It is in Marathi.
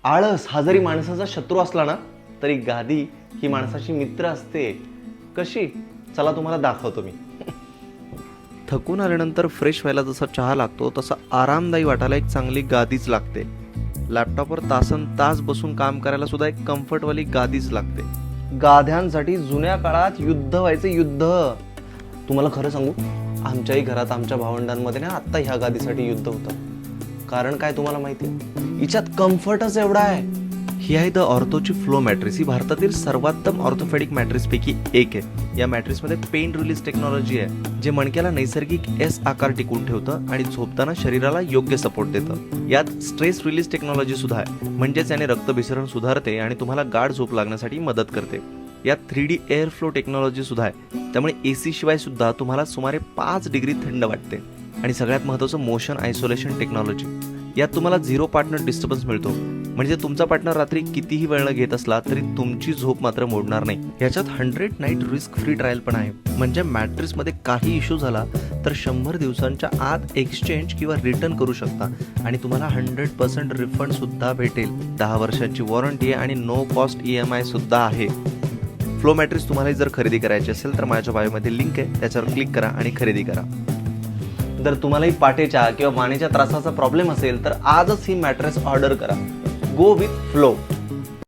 आळस हा जरी माणसाचा शत्रू असला ना तरी गादी ही माणसाची मित्र असते. कशी? चला तुम्हाला दाखवतो मी. थकून आल्यानंतर फ्रेश व्हायला जसा चहा लागतो तसा आरामदायी वाटायला एक चांगली गादीच लागते. लॅपटॉपवर तासन तास बसून काम करायला सुद्धा एक कम्फर्टवाली गादीच लागते. गाद्यांसाठी जुन्या काळात युद्ध व्हायचे, युद्ध. तुम्हाला खरं सांगू, आमच्याही घरात आमच्या भावंडांमध्ये ना आत्ता ह्या गादीसाठी युद्ध होतं. कारण काय तुम्हाला माहिती आहे? हिच्यात कम्फर्टच एवढा आहे. ही आहे द ऑर्थोची फ्लो मॅट्रेस. ही भारतातील सर्वोत्तम ऑर्थोपेडिक मॅट्रेस पैकी एक आहे. या मॅट्रेसमध्ये पेन रिलीज टेक्नॉलॉजी आहे, जे मणक्याला नैसर्गिक एस आकार टिकवून ठेवतं आणि झोपताना शरीराला योग्य सपोर्ट देतं. यात स्ट्रेस रिलीज टेक्नॉलॉजी सुद्धा आहे, म्हणजेच याने रक्तभिसरण सुधारते आणि तुम्हाला गाढ झोप लागण्यासाठी मदत करते. यात 3D एअर फ्लो टेक्नॉलॉजी सुद्धा आहे, त्यामुळे AC शिवाय सुद्धा तुम्हाला सुमारे 5 डिग्री थंड वाटते. आणि सगळ्यात महत्त्वाचं मोशन आयसोलेशन टेक्नॉलॉजी. यात तुम्हाला 0 पार्टनर डिस्टर्बन्स मिळतो, म्हणजे तुमचा पार्टनर रात्री कितीही वेळ घेत असला तरी तुमची झोप मात्र मोडणार नाही. याच्यात 100 नाईट रिस्क फ्री ट्रायल पण आहे, म्हणजे मॅट्रेसमध्ये काही इश्यू झाला तर 100 दिवसांच्या आत एक्सचेंज किंवा रिटर्न करू शकता आणि तुम्हाला 100% रिफंड सुद्धा भेटेल. 10 वर्षांची वॉरंटी आहे आणि नो कॉस्ट EMI सुद्धा आहे. फ्लो मॅट्रेस तुम्हाला जर खरेदी करायची असेल तर माझ्या बायोमध्ये लिंक आहे, त्याच्यावर क्लिक करा आणि खरेदी करा. जर तुम्हालाही पाठीच्या किंवा मानेच्या त्रासाचा प्रॉब्लेम असेल तर आजच ही मॅट्रेस ऑर्डर करा. Go with flow.